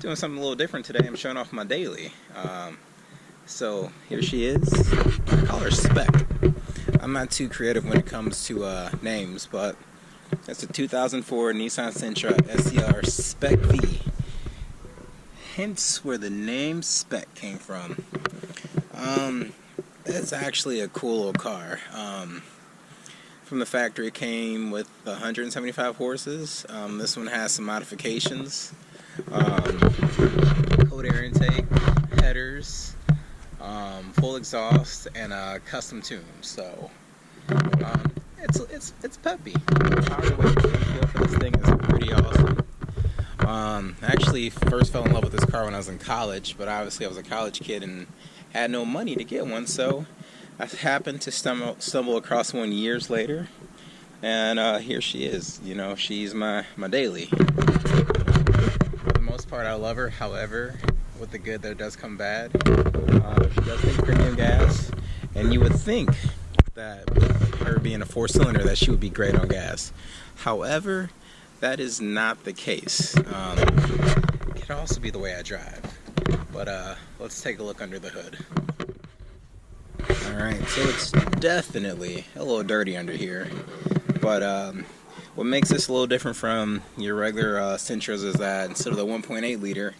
Doing something a little different today. I'm showing off my daily. So here she is. I call her Spec. I'm not too creative when it comes to names, but that's a 2004 Nissan Sentra SCR Spec V. Hence where the name Spec came from. It's actually a cool little car. From the factory, it came with 175 horses. This one has some modifications. Cold air intake, headers, full exhaust, and a custom tune. So it's peppy. The power to weight ratio for this thing is pretty awesome. I actually first fell in love with this car when I was in college, but obviously I was a college kid and had no money to get one, so I happened to stumble across one years later, and here she is. You know, she's my daily. For the most part, I love her. However, with the good, there does come bad. She does take premium gas, and you would think that with her being a four-cylinder that she would be great on gas. However, that is not the case. It could also be the way I drive. But let's take a look under the hood. Alright, so it's definitely a little dirty under here. But what makes this a little different from your regular Sentras is that instead of the 1.8 liter,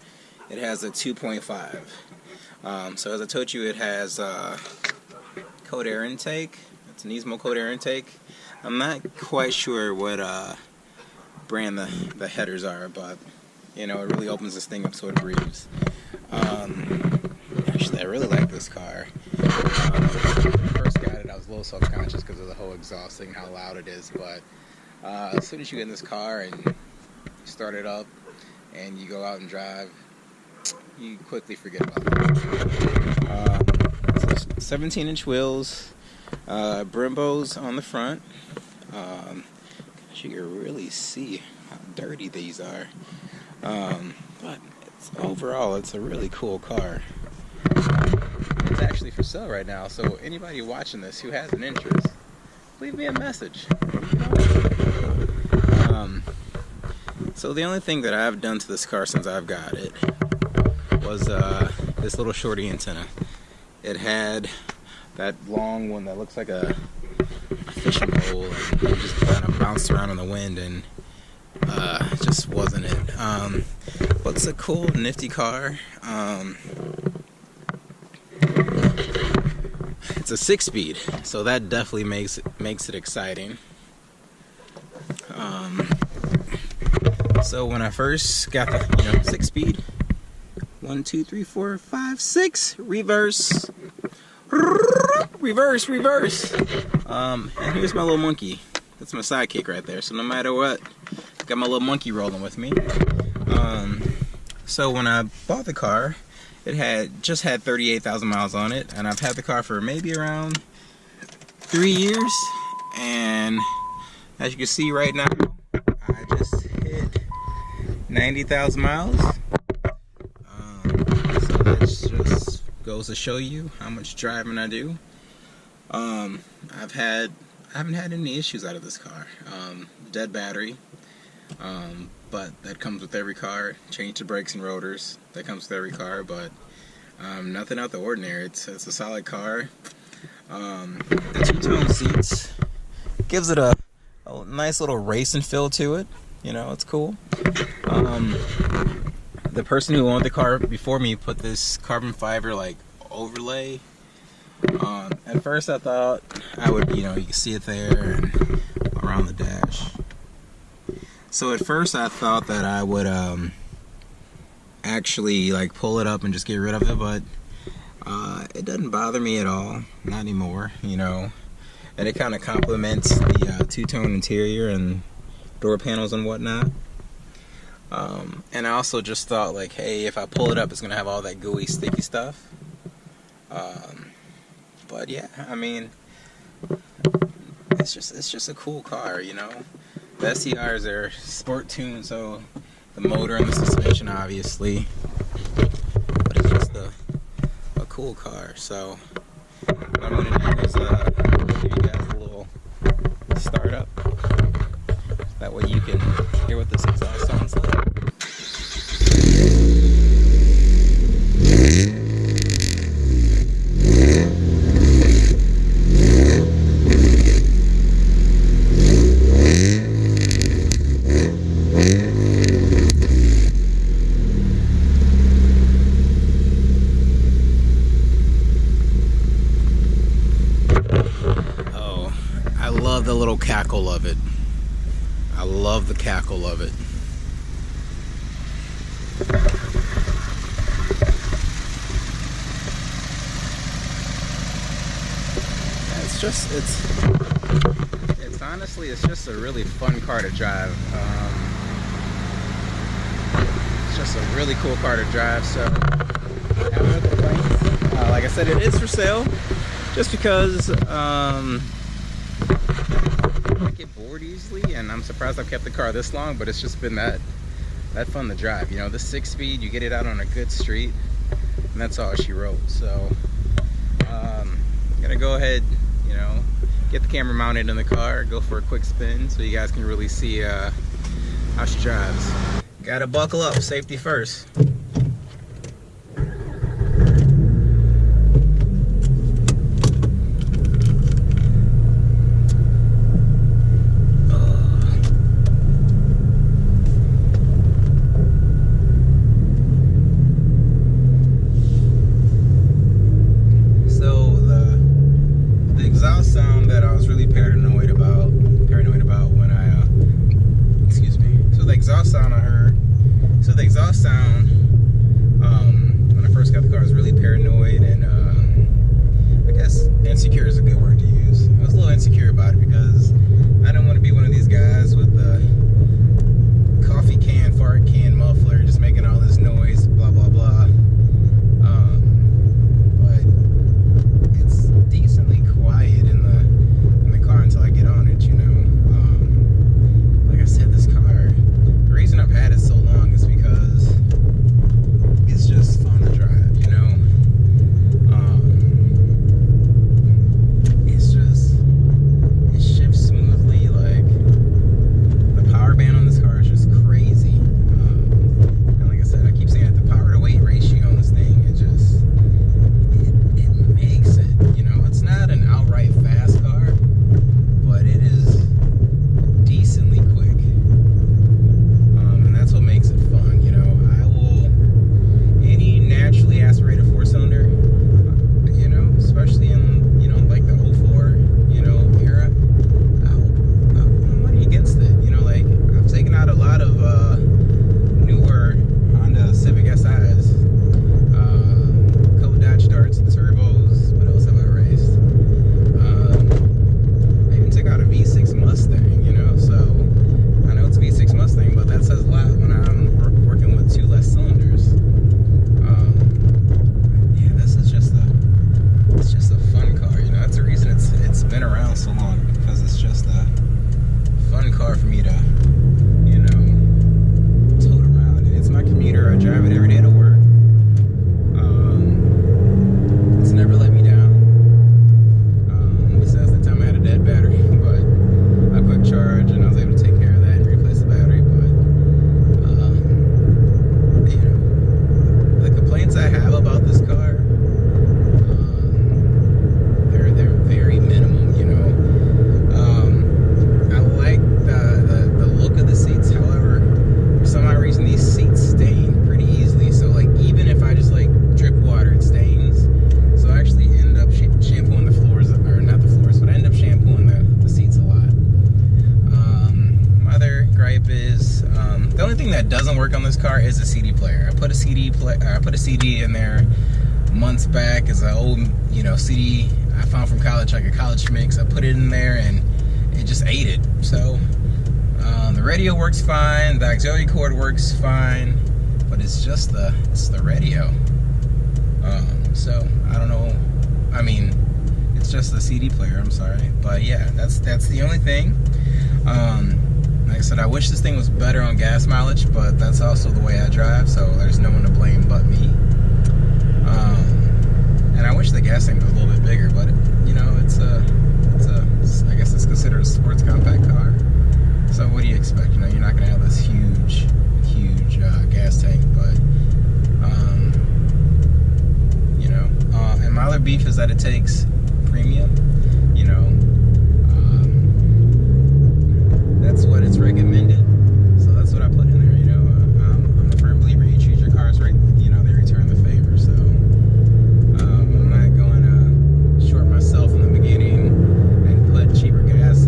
it has a 2.5. So as I told you, it has cold air intake. It's an Nismo cold air intake. I'm not quite sure what brand the headers are, but you know, it really opens this thing up so it breathes. Actually, I really like this car. When I first got it, I was a little self-conscious because of the whole exhaust thing, how loud it is, but as soon as you get in this car and you start it up and you go out and drive, you quickly forget about it. 17-inch wheels, Brimbos on the front. You can really see how dirty these are. But overall, it's a really cool car. It's actually for sale right now, so anybody watching this who has an interest, leave me a message. So the only thing that I've done to this car since I've got it was this little shorty antenna. It had that long one that looks like a fishing pole, and it just kind of bounced around in the wind, and it just wasn't it. But it's a cool, nifty car. It's a 6-speed, so that definitely makes it exciting. So when I first got the 6-speed, 1, 2, 3, 4, 5, 6, reverse. And here's my little monkey. That's my sidekick right there. So no matter what, got my little monkey rolling with me. So when I bought the car, it had just had 38,000 miles on it, and I've had the car for maybe around 3 years. And as you can see right now, I just hit 90,000 miles. So that just goes to show you how much driving I do. I haven't had any issues out of this car. Dead battery, but that comes with every car. Change the brakes and rotors, that comes with every car, but nothing out the ordinary. It's a solid car. The two-tone seats gives it a nice little racing feel to it. You know, it's cool. The person who owned the car before me put this carbon fiber like overlay. At first I thought I would, you can see it there and around the dash. So at first I thought that I would actually like pull it up and just get rid of it, but it doesn't bother me at all, not anymore, and it kind of complements the two-tone interior and door panels and whatnot. And I also just thought like, hey, if I pull it up, it's gonna have all that gooey, sticky stuff. But yeah, I mean, it's just a cool car, The SCRs are sport tuned, so the motor and the suspension, obviously, but it's just a cool car. So what I'm gonna do is give you guys a little start up. That way you can hear what this exhaust sounds like. love the little cackle of it. I love the cackle of it. It's honestly, it's just a really fun car to drive. It's just a really cool car to drive, so I have no complaints. Like I said, it is for sale, just because I get bored easily, and I'm surprised I've kept the car this long, but it's just been that fun to drive. You know, the 6-speed, you get it out on a good street, and that's all she wrote. So I'm gonna go ahead, you know, get the camera mounted in the car, go for a quick spin so you guys can really see how she drives. Gotta buckle up, safety first. When I first got the car, I was really paranoid, and I guess insecure is a good word to use. I was a little insecure about it because I didn't want to be one of these guys with the coffee can, fart can muffler, just making all this noise, blah blah blah. But it's decently quiet in the car until I get on it, you know. Like I said, this car, the reason I've had it so long is because it's just fun to drive, you know. It shifts smoothly. Like, the power band on this car is just crazy. And like I said, I keep saying it, the power to weight ratio on this thing, it makes it, you know. It's not an outright fast car, but it is decently quick. And that's what makes it fun, you know. Any naturally aspirated 4-cylinder, you know, especially in, you know, like the 04, you know, era, I'll put money against it. You know, like, I've taken out a lot of newer Honda Civic SIs, a couple Dodge Darts, turbos. What else have I raced? I even took out a V6 Mustang, you know. So I know it's a V6 Mustang, but that says a lot when I'm working with 2 less cylinders. Yeah, this is just a fun car, you know. That's the reason it's been around so long, because it's just a fun car for me to, you know, tote around. And it's my commuter. I drive it every day to work. It's never let me down. Besides the time I had a dead battery, but I quick charge and I was able to take care of that and replace the battery. But you know, the complaints I have about this car, they're very minimum, you know. I like the look of the seats. However, for some odd reason, these seats stain pretty easily. So, like, even if I just, like, drip water, it stains. So I actually end up shampooing the floors, or not the floors, but I end up shampooing the seats a lot. My other gripe is, the only thing that doesn't work on this car is a CD player. I put a CD in there months back as an old, you know, CD I found from college, like a college mix. I put it in there and it just ate it. So the radio works fine, the auxiliary cord works fine, but it's just the radio. So I don't know. I mean, it's just the CD player. I'm sorry, but yeah, that's the only thing. Like I said, I wish this thing was better on gas mileage, but that's also the way I drive, so there's no one to blame but me. And I wish the gas tank was a little bit bigger, but you know, I guess it's considered a sports compact car. So what do you expect? You know, you're not gonna have this huge gas tank, but you know. And my other beef is that it takes premium. You know, that's what it's recommended. So that's what I put in there. You know, I'm a firm believer you treat your cars right. You know, they return the favor. So I'm not going to short myself in the beginning and put cheaper gas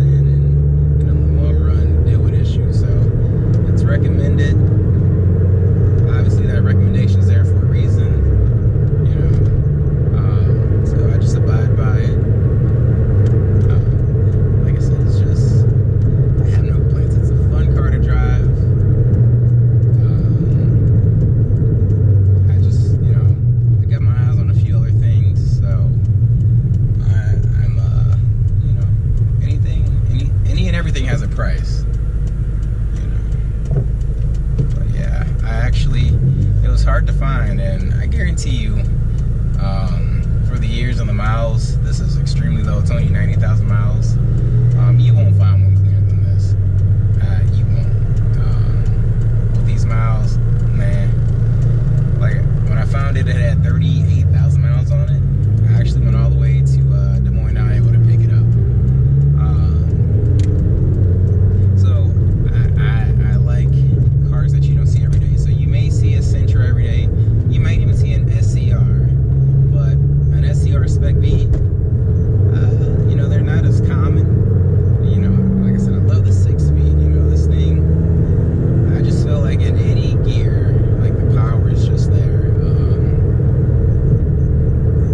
price. You know. But yeah, it was hard to find, and I guarantee you, for the years and the miles, this is extremely low. It's only 90,000 miles. You won't find one cleaner than this. You won't. With these miles, man. Like when I found it, it had 38,000 miles on it. I actually went all the way to Des Moines, Iowa to pick it up. So I like cars that you don't see every day. So you may see a Sentra every day. You might even see an SCR, but an SCR Spec B, you know, they're not as common. You know, like I said, I love the 6-speed. You know, this thing, I just feel like in any gear, like the power is just there.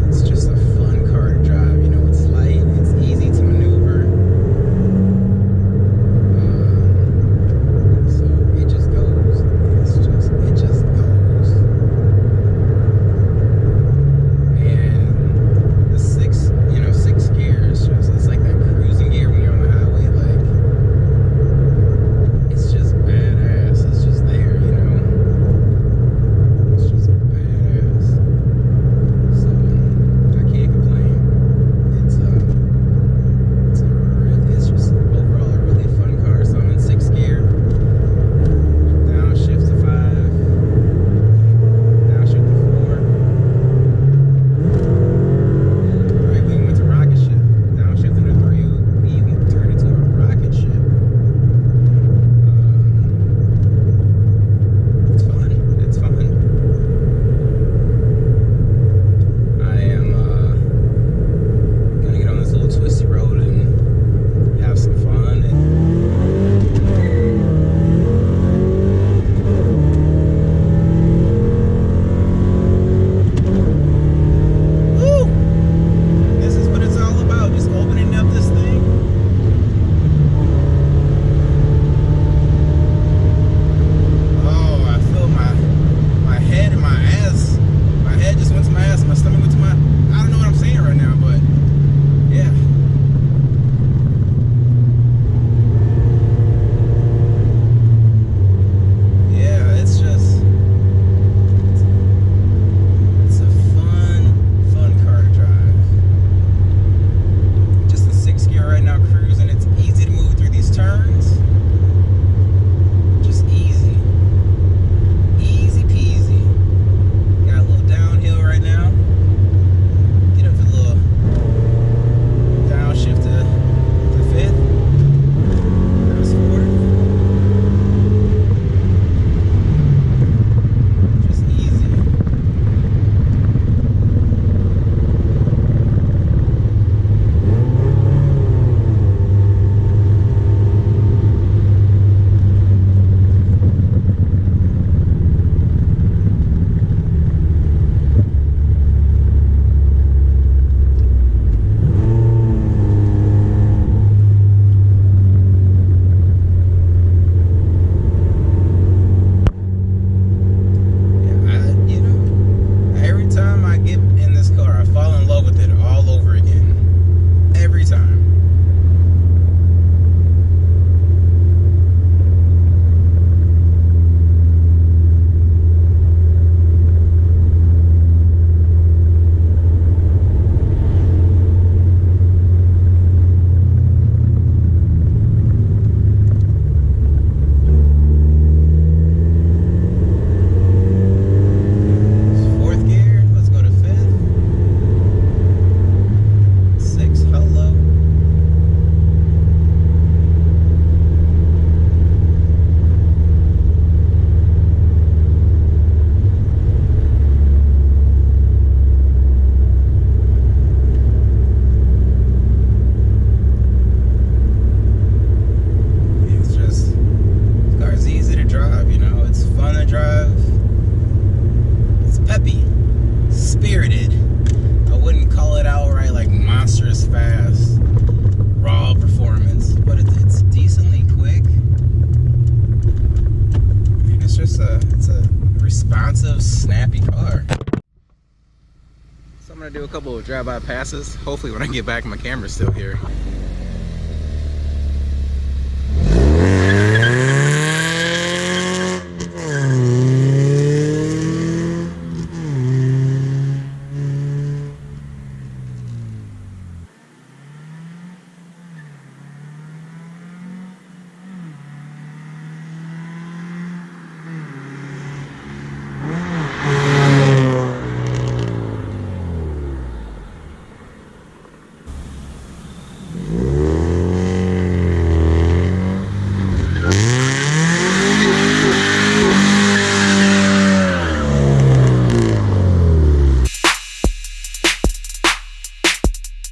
It's just a fun car to drive. You know, it's light, it's easy to maneuver. So it just goes. It just goes. And the six gear is just, it's like that cruising gear when you're on the highway. Like, it's just badass. It's just there, you know. It's just badass. So I can't complain. It's just overall a really fun car. So I'm in 6th gear, downshift to 5, downshift to 4. Right, we went to rocket ship, downshift into 3. We even turned into a rocket ship. It's fun. It's fun. I am gonna get on this little twisty road and have some fun. Woo! This is what it's all about. Just opening up this thing. Oh, I feel my head and my ass. My head just went to my ass. My stomach went to my. I don't know what I'm saying right now, but yeah. Yeah, it's just. It's a fun car to drive. Just in 6th gear right now, cruising. It's easy to move through these turns. Just easy. Easy peasy. Got a little downhill right now. Get up to a little downshift to 5th. That's 4th. Just easy. You know, every time I get in this car, I fall in love with it all over again. Every time. It's 4th gear. Let's go to 5th. 6th. Hello. It's just, this car's easy to drive, you know. It's fun to drive. It's peppy, spirited. I wouldn't call it outright like monstrous fast, raw performance, but it's decently quick. And it's just it's a responsive, snappy car. So I'm gonna do a couple of drive-by passes. Hopefully when I get back, my camera's still here.